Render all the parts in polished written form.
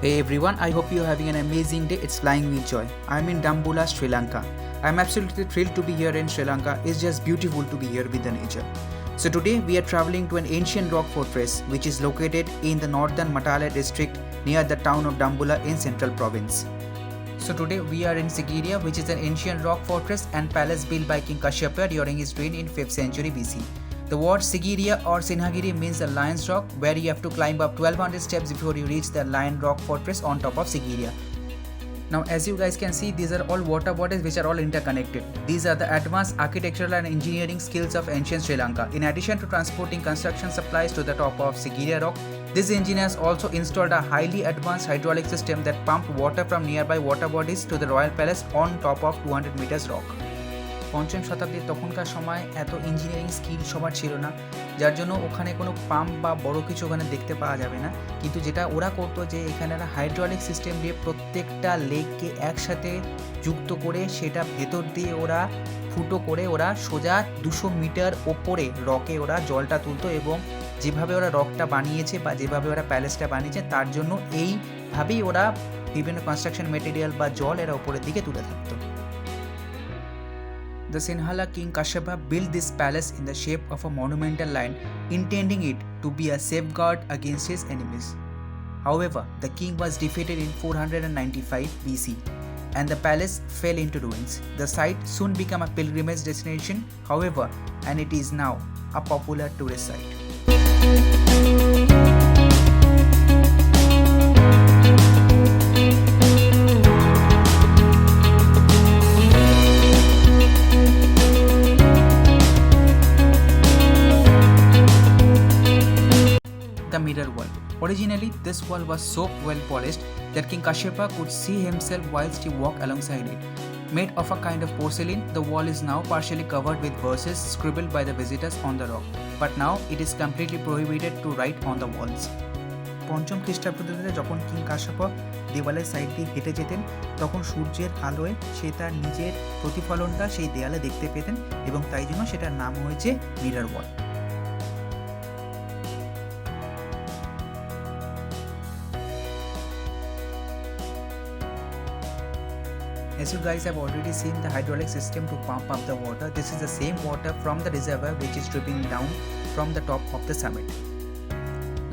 Hey everyone, I hope you're having an amazing day. It's flying with joy. I'm in Dambulla, Sri Lanka. I'm absolutely thrilled to be here in Sri Lanka. It's just beautiful to be here with the nature. So today we are traveling to an ancient rock fortress which is located in the northern Matale district near the town of Dambulla in central province. So today we are in Sigiriya, which is an ancient rock fortress and palace built by King Kashyapa during his reign in 5th century BC. The word Sigiriya or Sinhagiri means the lion's rock, where you have to climb up 1200 steps before you reach the lion rock fortress on top of Sigiriya. Now as you guys can see, these are all water bodies which are all interconnected. These are the advanced architectural and engineering skills of ancient Sri Lanka. In addition to transporting construction supplies to the top of Sigiriya rock, these engineers also installed a highly advanced hydraulic system that pumped water from nearby water bodies to the royal palace on top of 200 meters rock. পঞ্চম শতাব্দীর তখনকার সময় এত engineering skill সবার ছিল না, যার জন্য ওখানে কোনো পাম্প বা বড় কিছু ওখানে দেখতে পাওয়া যাবে না। কিন্তু যেটা ওরা করতো যে এখানে একটা হাইড্রোলিক সিস্টেম দিয়ে প্রত্যেকটা লেককে একসাথে যুক্ত করে সেটা ভেতর দিয়ে ওরা ফুটো করে ওরা সোজা 200 মিটার ওপরে রকে ওরা জলটা তুলতো, এবং যেভাবে ওরা রকটা বানিয়েছে বা যেভাবে ওরা প্যালেসটা বানিয়েছে তার জন্য এইভাবেই ওরা বিভিন্ন কনস্ট্রাকশন মেটেরিয়াল বা জল এরা ওপরের দিকে তুলে থাকতো। The Sinhala King Kashyapa built this palace in the shape of a monumental lion, intending it to be a safeguard against his enemies. However, the king was defeated in 495 BC and the palace fell into ruins. The site soon became a pilgrimage destination, however, and it is now a popular tourist site. The mirror wall. Originally, this wall was so well polished that King Kashyapa could see himself whilst he walked alongside it. Made of a kind of porcelain, the wall is now partially covered with verses scribbled by the visitors on the rock. But now it is completely prohibited to write on the walls. পঞ্চম খ্রিস্টাব্দে যখন king Kashyap দেওয়ালের side দিয়ে হেঁটে যেতেন, তখন সূর্যের আলোয় সে তার নিজের প্রতিফলনটা সেই দেয়ালে দেখতে পেতেন, এবং তাই জন্য সেটার নাম হয়েছে mirror wall. As you guys have already seen the hydraulic system to pump up the water, this is the same water from the reservoir which is dripping down from the top of the summit.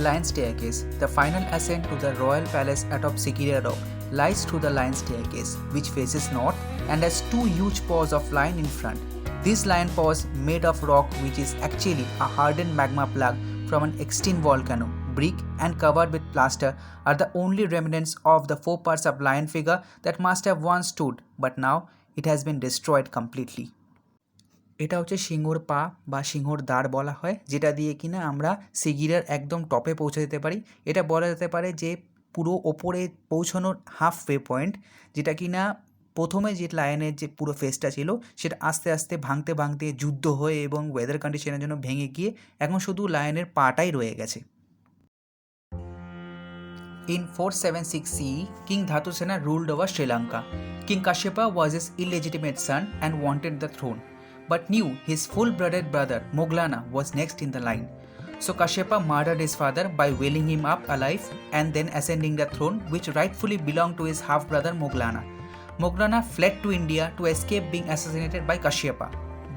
Lion staircase. The final ascent to the royal palace atop Sigiriya rock lies through the lion staircase, which faces north and has two huge paws of lion in front. These lion paws, made of rock which is actually a hardened magma plug from an extinct volcano, brick and covered with plaster, are the only remnants of the 4 parts of lion figure that must have once stood, but now it has been destroyed completely. এটা হচ্ছে সিংহর পা বা সিংহর দাঁড় বলা হয়, যেটা দিয়ে কিনা আমরা সিগিরিয়ার একদম টপে পৌঁছে যেতে পারি। এটা বলা যেতে পারে যে পুরো ওপরে পৌঁছানোর হাফ ওয়ে পয়েন্ট, যেটা কিনা প্রথমে যে লায়নের যে পুরো ফেসটা ছিল সেটা আস্তে আস্তে ভাঙতে ভাঙতে যুদ্ধ হয়ে এবং ওয়েদার কন্ডিশনের জন্য ভেঙে গিয়ে এখন শুধু লায়নের পাটাই রয়ে গেছে। In 476 CE, King Dhatusena ruled over Sri Lanka. King Kashyapa was his illegitimate son and wanted the throne, but knew his full-blooded brother Moglana was next in the line. So Kashyapa murdered his father by wailing him up alive and then ascending the throne, which rightfully belonged to his half-brother Moglana. Moglana fled to India to escape being assassinated by Kashyapa,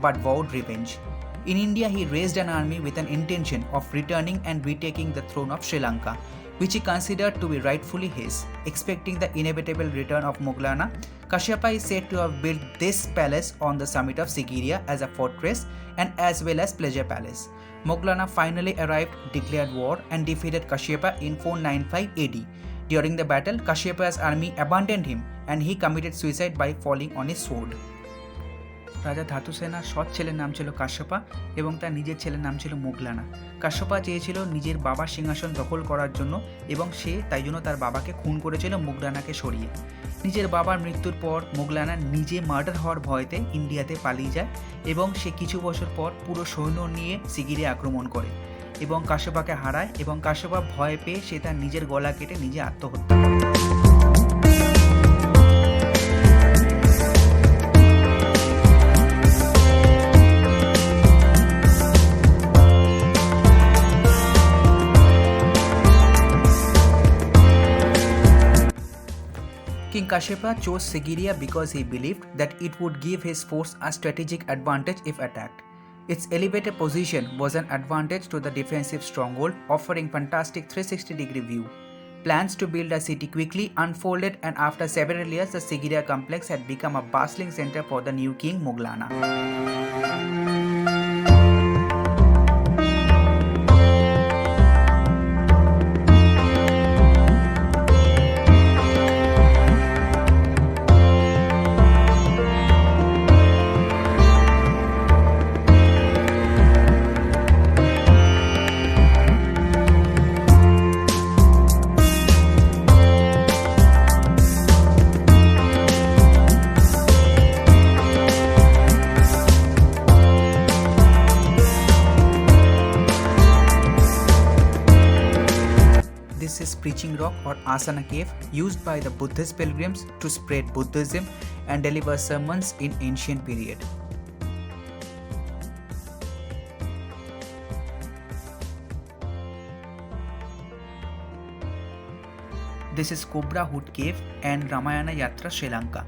but vowed revenge. In India, he raised an army with an intention of returning and retaking the throne of Sri Lanka, which he considered to be rightfully his. Expecting the inevitable return of Moglana, Kashyapa is said to have built this palace on the summit of Sigiriya as a fortress and as well as pleasure palace. Moglana finally arrived, declared war and defeated Kashyapa in 495 AD. During the battle, Kashyapa's army abandoned him and he committed suicide by falling on his sword. রাজা ধাতুসেনার সৎ ছেলের নাম ছিল কাশ্যপা এবং তার নিজের ছেলের নাম ছিল মোগলানা। কাশ্যপা চেয়েছিল নিজের বাবার সিংহাসন দখল করার জন্য, এবং সে তাই জন্য তার বাবাকে খুন করেছিল মোগলানাকে সরিয়ে। নিজের বাবার মৃত্যুর পর মোগলানা নিজে মার্ডার হওয়ার ভয়তে ইন্ডিয়াতে পালিয়ে যায়, এবং সে কিছু বছর পর পুরো সৈন্য নিয়ে সিগিরিয়া আক্রমণ করে এবং কাশ্যপাকে হারায়, এবং কাশ্যপা ভয় পেয়ে সে তার নিজের গলা কেটে নিজে আত্মহত্যা করে। Hiranyakashipu chose Sigiriya because he believed that it would give his force a strategic advantage if attacked. Its elevated position was an advantage to the defensive stronghold, offering fantastic 360-degree view. Plans to build a city quickly unfolded, and after several years the Sigiriya complex had become a bustling center for the new king Moggallana. This is Preaching Rock or Asana Cave, used by the Buddhist pilgrims to spread Buddhism and deliver sermons in ancient period. This is Cobra Hood Cave and Ramayana Yatra, Sri Lanka.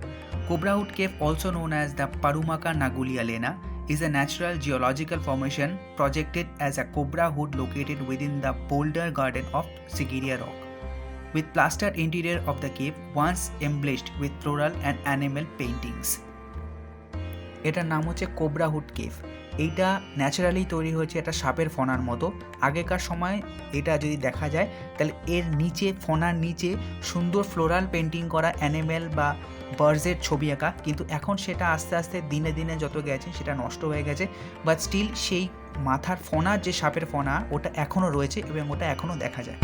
Cobra Hood Cave, also known as the Parumaka Naguli Alena, is a natural geological formation projected as a cobra hood located within the boulder garden of Sigiriya Rock, with plastered interior of the cave once embellished with floral and animal paintings. এটার নাম হচ্ছে cobra hood cave. এইটা naturally তৈরি হয়েছে একটা সাপের ফনার মতো। আগেকার সময় এটা যদি দেখা যায় তাহলে এর নিচে, ফনার নিচে সুন্দর ফ্লোরাল পেন্টিং করা অ্যানিমেল বা বার্ডসের ছবি আঁকা, কিন্তু এখন সেটা আস্তে আস্তে দিনে দিনে যত গেছে সেটা নষ্ট হয়ে গেছে, বাট স্টিল সেই মাথার ফনার যে সাপের ফনা ওটা এখনও রয়েছে এবং ওটা এখনও দেখা যায়।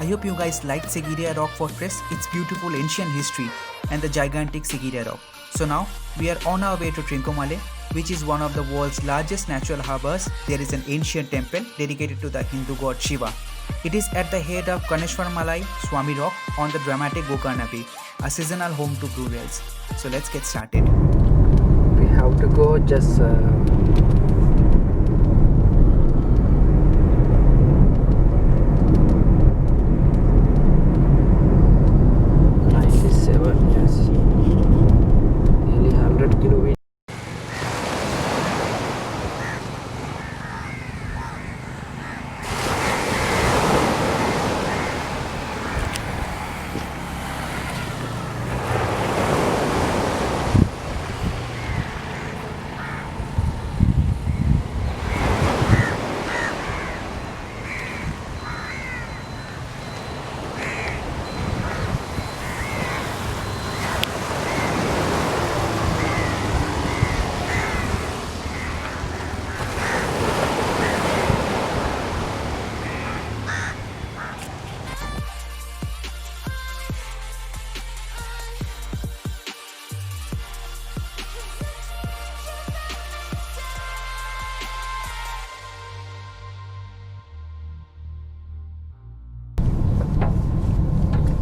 I hope you guys liked Sigiriya Rock Fortress, its beautiful ancient history and the gigantic Sigiriya Rock. So now we are on our way to TRINCOMALLE, which is one of the world's largest natural harbors. There is an ancient temple dedicated to the Hindu god Shiva. It is at the head of KONESWARAM Swami Rock on the dramatic Gokarna Peak, a seasonal home to blue whales. So let's get started. We have to go just 97, yes, nearly 100 kilometers.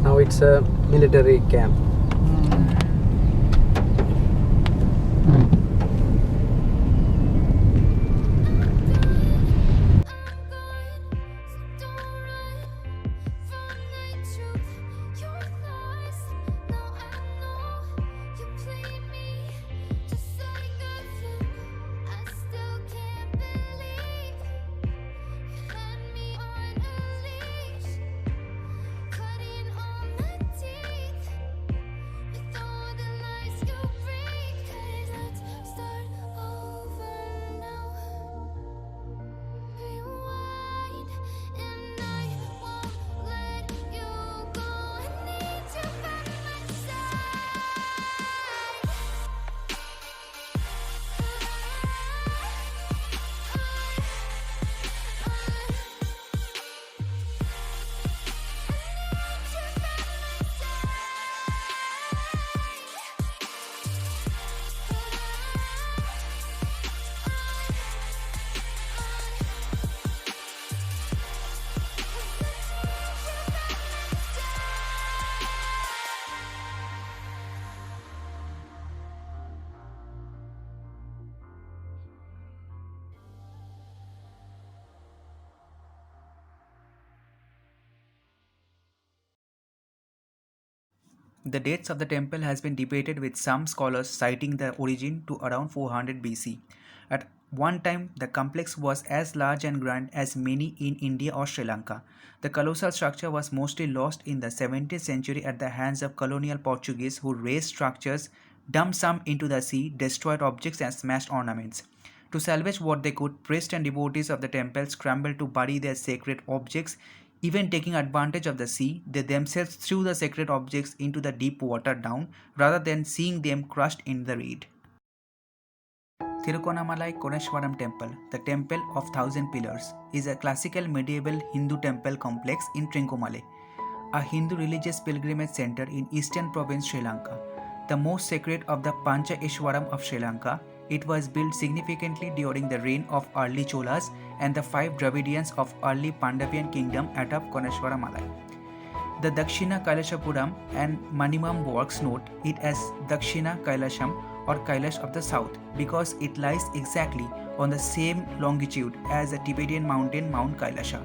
Now it's a military camp. The dates of the temple has been debated, with some scholars citing the origin to around 400 BC. At one time, the complex was as large and grand as many in India or Sri Lanka. The colossal structure was mostly lost in the 17th century at the hands of colonial Portuguese, who razed structures, dumped some into the sea, destroyed objects and smashed ornaments. To salvage what they could, priests and devotees of the temple scrambled to bury their sacred objects. Even taking advantage of the sea, they themselves threw the sacred objects into the deep water down, rather than seeing them crushed in the raid. Tirukonamalai Koneswaram Temple, the Temple of Thousand Pillars, is a classical medieval Hindu temple complex in Trincomalle, a Hindu religious pilgrimage center in eastern province Sri Lanka. The most sacred of the Pancha Ishwaram of Sri Lanka, it was built significantly during the reign of early Cholas and the 5 Dravidians of early Pandavian kingdom atop Koneswaramalai. The Dakshina Kailashapuram and Manimam works note it as Dakshina Kailasham or Kailash of the south because it lies exactly on the same longitude as the Tibetan mountain Mount Kailasha.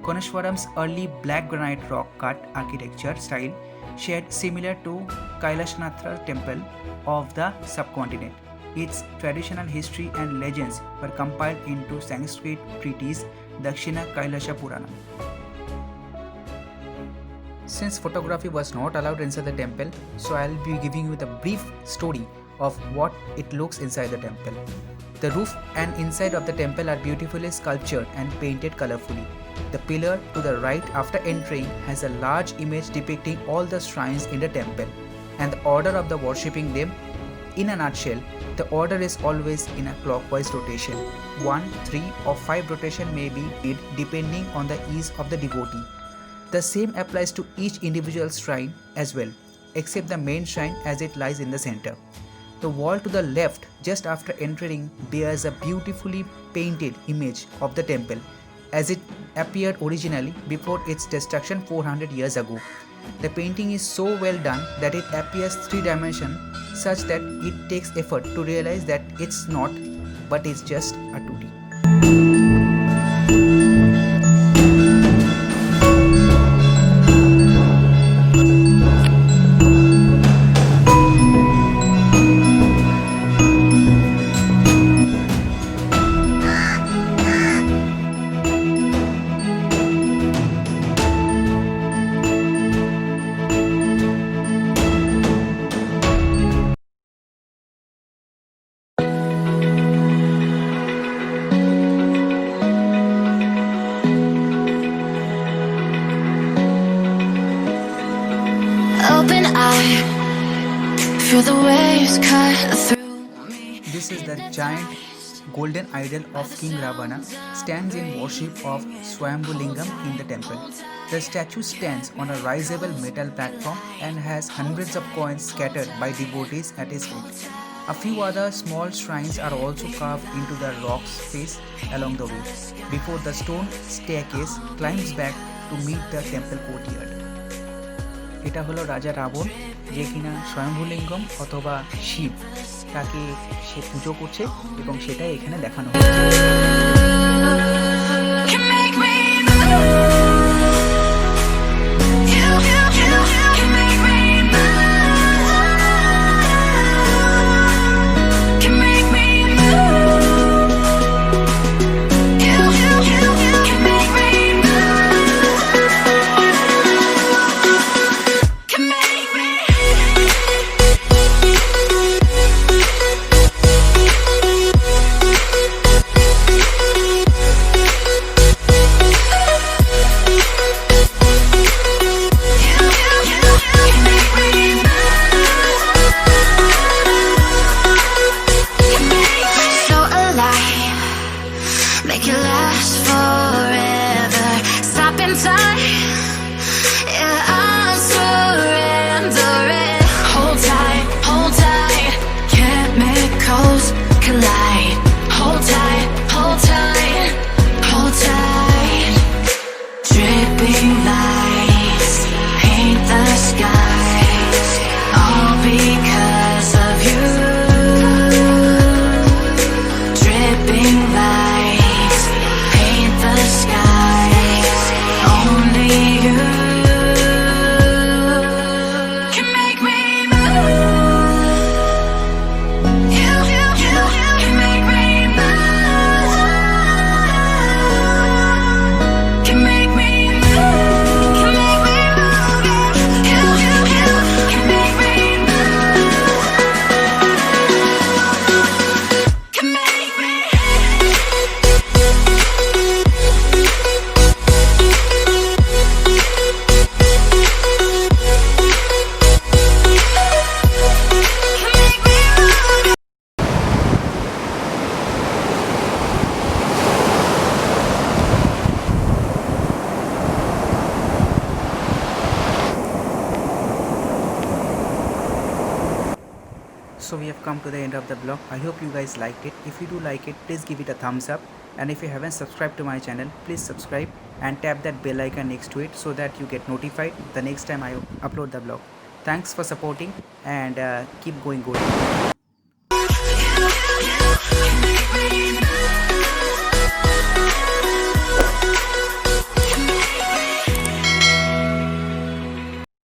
Koneswaram's early black granite rock cut architecture style shared similar to Kailashnathra temple of the subcontinent. Its traditional history and legends were compiled into Sanskrit treatise Dakshina Kailasha Puranam. Since photography was not allowed inside the temple, so I'll be giving you the brief story of what it looks inside the temple. The roof and inside of the temple are beautifully sculptured and painted colorfully. The pillar to the right after entering has a large image depicting all the shrines in the temple and the order of the worshipping them. In a nutshell, the order is always in a clockwise rotation. 1, 3 or 5 rotation may be made depending on the ease of the devotee. The same applies to each individual shrine as well, except the main shrine as it lies in the center. The wall to the left just after entering bears a beautifully painted image of the temple as it appeared originally before its destruction 400 years ago. The painting is so well done that it appears 3-dimensional, such that it takes effort to realize that it's not, but it's just a 2D. Open eye, feel the waves cut through me. This is the giant golden idol of King Ravana, stands in worship of Swayambhulingam in the temple. The statue stands on a risable metal platform and has hundreds of coins scattered by devotees at its feet. A few other small shrines are also carved into the rock's face along the way, before the stone staircase climbs back to meet the temple courtyard. এটা হলো রাজা রাবণ, যে কিনা স্বয়ম্ভুলিঙ্গম অথবা শিব তাকে সে পুজো করছে এবং সেটাই এখানে দেখানো Make it last forever. Stop in time. Yeah, I'm surrendering. Hold tight, chemicals collide. Hold tight, hold tight, hold tight. Dripping lights paint the skies, all because of you. Dripping lights paint the skies, only So we have come to the end of the vlog. I hope you guys liked it. If you do like it, please give it a thumbs up. And if you haven't subscribed to my channel, please subscribe and tap that bell icon next to it so that you get notified the next time I upload the vlog. Thanks for supporting and keep going good.